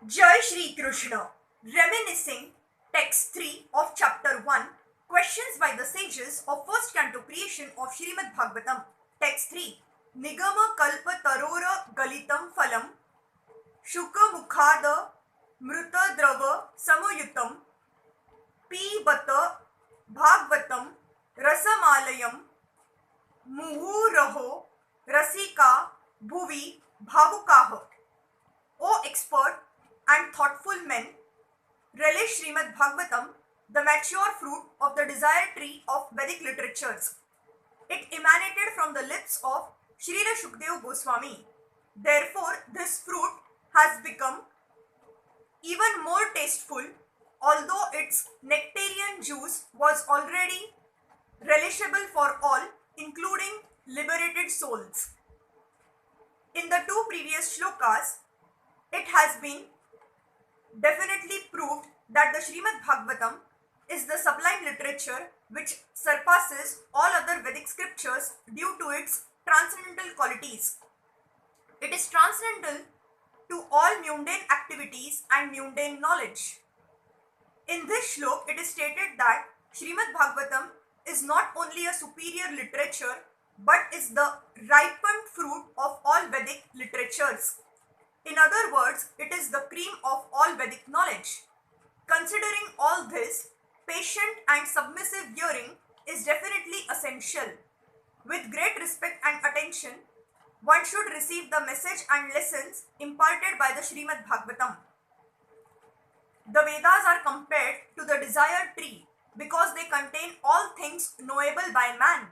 Jai Shri Krishna. Reminiscing text 3 of chapter 1, questions by the sages of first canto creation of Srimad Bhagavatam. Text 3. Nigama kalpa tarora galitam phalam shuka mukhada mruta drava samuyutam pibata bhagavatam rasamalayam muhuraho rasika bhuvi bhavukaha. O expert and thoughtful men, relish Srimad Bhagavatam, the mature fruit of the desire tree of Vedic literatures. It emanated from the lips of Shri Shukdev Goswami. Therefore, this fruit has become even more tasteful, although its nectarian juice was already relishable for all, including liberated souls. In the two previous shlokas, it has been definitely proved that the Srimad Bhagavatam is the sublime literature which surpasses all other Vedic scriptures due to its transcendental qualities. It is transcendental to all mundane activities and mundane knowledge. In this shlok, it is stated that Srimad Bhagavatam is not only a superior literature but is the ripened fruit of all Vedic literatures. In other words, it is the cream of all Vedic knowledge. Considering all this, patient and submissive hearing is definitely essential. With great respect and attention, one should receive the message and lessons imparted by the Srimad Bhagavatam. The Vedas are compared to the desire tree because they contain all things knowable by man.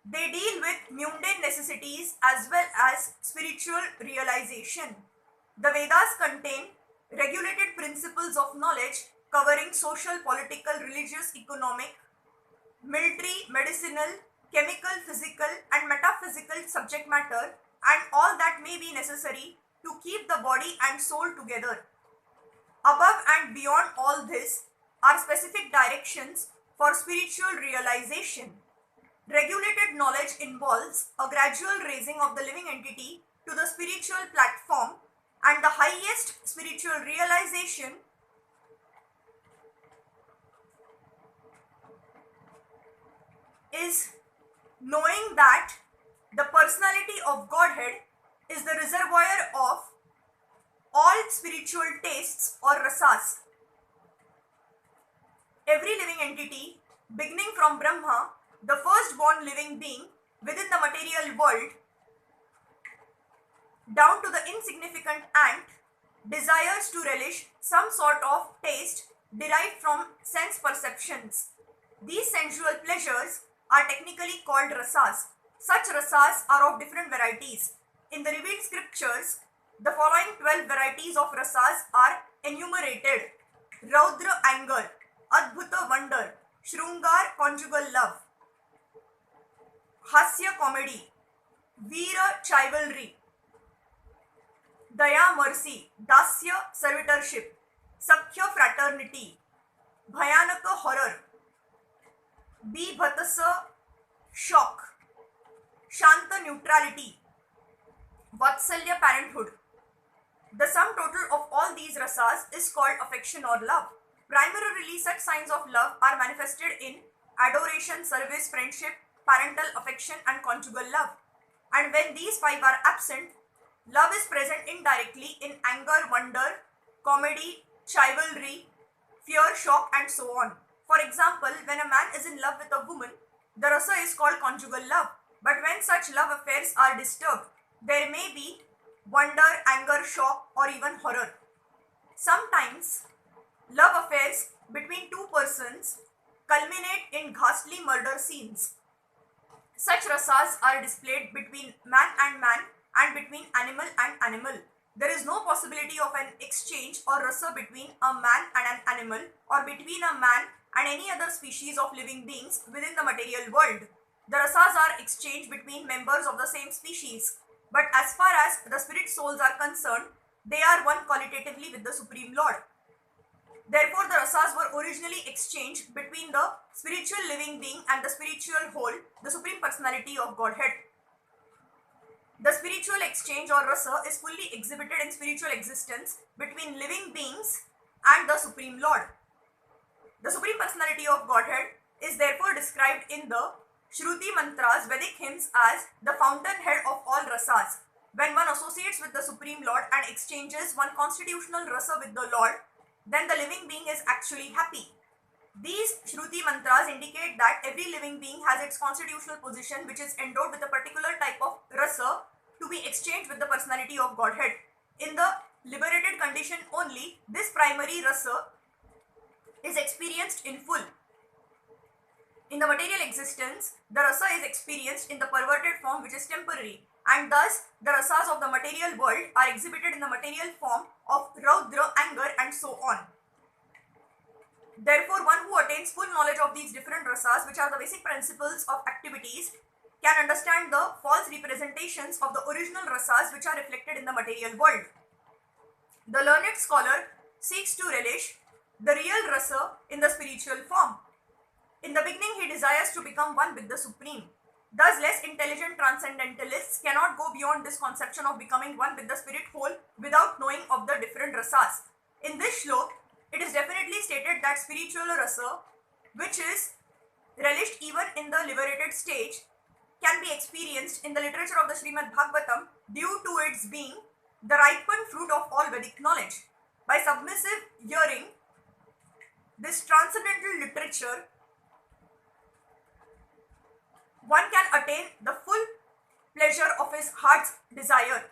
They deal with mundane necessities as well as spiritual realization. The Vedas contain regulated principles of knowledge covering social, political, religious, economic, military, medicinal, chemical, physical and metaphysical subject matter and all that may be necessary to keep the body and soul together. Above and beyond all this are specific directions for spiritual realization. Regulated knowledge involves a gradual raising of the living entity to the spiritual platform, and the highest spiritual realization is knowing that the personality of Godhead is the reservoir of all spiritual tastes or rasas. Every living entity, beginning from Brahma, the first-born living being within the material world, down to the insignificant ant, desires to relish some sort of taste derived from sense perceptions. These sensual pleasures are technically called rasas. Such rasas are of different varieties. In the revealed scriptures, the following 12 varieties of rasas are enumerated: Raudra, anger; Adbhuta, wonder; Shrungar, conjugal love; Hasya, comedy; Veera, chivalry; Daya, mercy; Dasya, servitorship; Sakhya, fraternity; Bhayanaka, horror; Bibhatasa, shock; Shanta, neutrality; Vatsalya, parenthood. The sum total of all these rasas is called affection or love. Primarily, such signs of love are manifested in adoration, service, friendship, parental affection and conjugal love. And when these five are absent, love is present indirectly in anger, wonder, comedy, chivalry, fear, shock and so on. For example, when a man is in love with a woman, the rasa is called conjugal love. But when such love affairs are disturbed, there may be wonder, anger, shock or even horror. Sometimes, love affairs between two persons culminate in ghastly murder scenes. Such rasas are displayed between man and between animal and animal. There is no possibility of an exchange or rasa between a man and an animal or between a man and any other species of living beings within the material world. The rasas are exchanged between members of the same species. But as far as the spirit souls are concerned, they are one qualitatively with the Supreme Lord. Therefore, the rasas were originally exchanged between the spiritual living being and the spiritual whole, the Supreme Personality of Godhead. The spiritual exchange or rasa is fully exhibited in spiritual existence between living beings and the Supreme Lord. The Supreme Personality of Godhead is therefore described in the Shruti mantras, Vedic hymns, as the fountainhead of all rasas. When one associates with the Supreme Lord and exchanges one constitutional rasa with the Lord, then the living being is actually happy. These Shruti mantras indicate that every living being has its constitutional position, which is endowed with a particular type of rasa to be exchanged with the personality of Godhead. In the liberated condition only, this primary rasa is experienced in full. In the material existence, the rasa is experienced in the perverted form, which is temporary, and thus the rasas of the material world are exhibited in the material form of Raudra, anger, and so on. Therefore, one who attains full knowledge of these different rasas, which are the basic principles of activities, can understand the false representations of the original rasas which are reflected in the material world. The learned scholar seeks to relish the real rasa in the spiritual form. In the beginning, he desires to become one with the Supreme. Thus, less intelligent transcendentalists cannot go beyond this conception of becoming one with the spirit whole without knowing of the different rasas. In this shlok, it is definitely stated that spiritual rasa, which is relished even in the liberated stage, can be experienced in the literature of the Srimad Bhagavatam due to its being the ripened fruit of all Vedic knowledge. By submissive hearing this transcendental literature, one can attain the full pleasure of his heart's desire.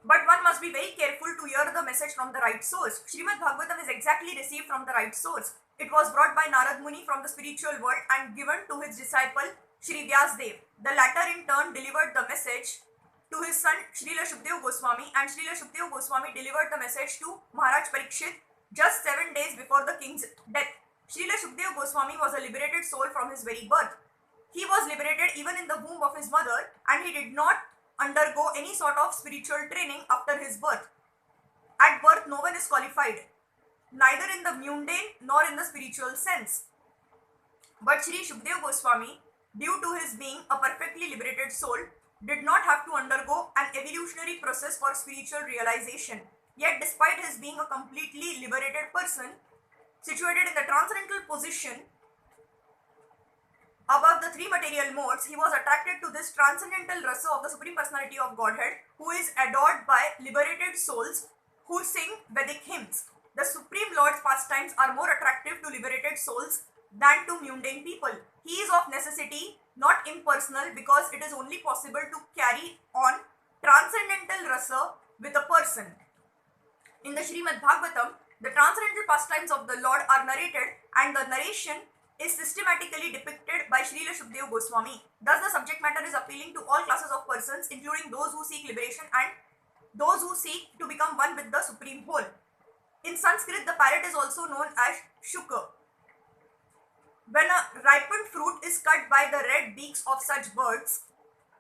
But one must be very careful to hear the message from the right source. Srimad Bhagavatam is exactly received from the right source. It was brought by Narad Muni from the spiritual world and given to his disciple Shri Vyasdev. The latter in turn delivered the message to his son Srila Shukdev Goswami, and Srila Shukdev Goswami delivered the message to Maharaj Parikshit just 7 days before the king's death. Srila Shukdev Goswami was a liberated soul from his very birth. He was liberated even in the womb of his mother, and he did not undergo any sort of spiritual training after his birth. At birth, no one is qualified, neither in the mundane nor in the spiritual sense. But Sri Shukdev Goswami, due to his being a perfectly liberated soul, did not have to undergo an evolutionary process for spiritual realization. Yet, despite his being a completely liberated person, situated in the transcendental position above the three material modes, he was attracted to this transcendental rasa of the Supreme Personality of Godhead, who is adored by liberated souls who sing Vedic hymns. The Supreme Lord's pastimes are more attractive to liberated souls than to mundane people. He is of necessity not impersonal, because it is only possible to carry on transcendental rasa with a person. In the Srimad Bhagavatam, the transcendental pastimes of the Lord are narrated, and the narration is systematically depicted by Srila Shukdev Goswami. Thus, the subject matter is appealing to all classes of persons, including those who seek liberation and those who seek to become one with the Supreme Whole. In Sanskrit, the parrot is also known as shuka. When a ripened fruit is cut by the red beaks of such birds,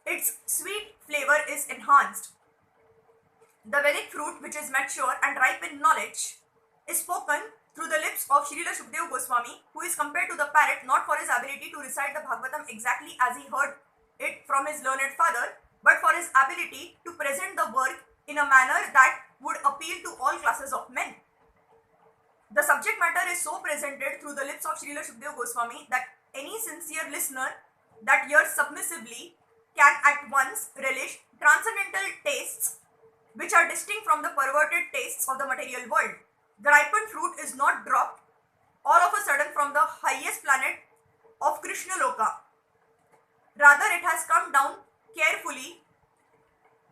its sweet flavor is enhanced. The Vedic fruit, which is mature and ripe in knowledge, is spoken through the lips of Srila Shukdev Goswami, who is compared to the parrot not for his ability to recite the Bhagavatam exactly as he heard it from his learned father, but for his ability to present the work in a manner that would appeal to all classes of men. The subject matter is so presented through the lips of Srila Shukdev Goswami that any sincere listener that hears submissively can at once relish transcendental tastes which are distinct from the perverted tastes of the material world. The ripened fruit is not dropped all of a sudden from the highest planet of Krishna Loka. Rather, it has come down carefully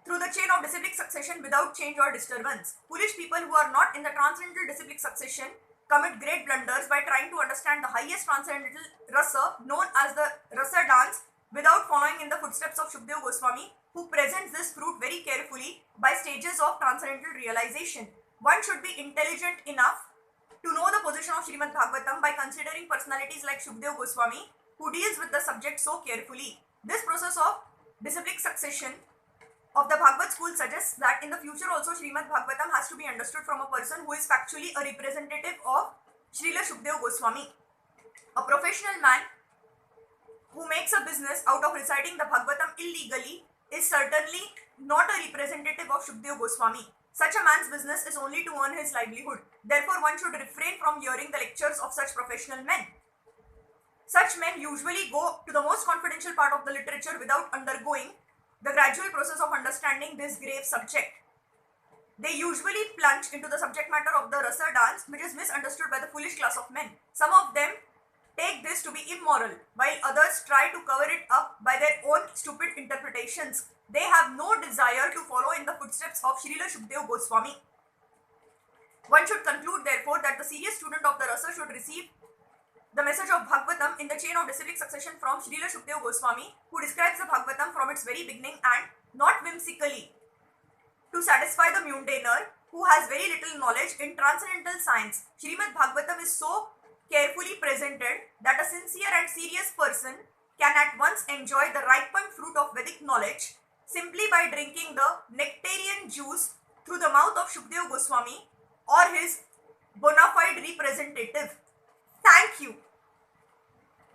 through the chain of disciplic succession without change or disturbance. Foolish people who are not in the transcendental disciplic succession commit great blunders by trying to understand the highest transcendental rasa known as the rasa dance without following in the footsteps of Shukdev Goswami, who presents this fruit very carefully by stages of transcendental realization. One should be intelligent enough to know the position of Srimad Bhagavatam by considering personalities like Shukdev Goswami, who deals with the subject so carefully. This process of disciplic succession of the Bhagavad school suggests that in the future also Srimad Bhagavatam has to be understood from a person who is factually a representative of Srila Shukdev Goswami. A professional man who makes a business out of reciting the Bhagavatam illegally is certainly not a representative of Shukdev Goswami. Such a man's business is only to earn his livelihood. Therefore, one should refrain from hearing the lectures of such professional men. Such men usually go to the most confidential part of the literature without undergoing the gradual process of understanding this grave subject. They usually plunge into the subject matter of the rasa dance, which is misunderstood by the foolish class of men. Some of them take this to be immoral, while others try to cover it up by their own stupid interpretations. They have no desire to follow in the footsteps of Srila Shukdev Goswami. One should conclude, therefore, that the serious student of the rasa should receive the message of Bhagavatam in the chain of disciplic succession from Srila Shukdev Goswami, who describes the Bhagavatam from its very beginning and not whimsically to satisfy the mundaner who has very little knowledge in transcendental science. Srimad Bhagavatam is so carefully presented that a sincere and serious person can at once enjoy the ripened fruit of Vedic knowledge simply by drinking the nectarian juice through the mouth of Shukdev Goswami or his bona fide representative.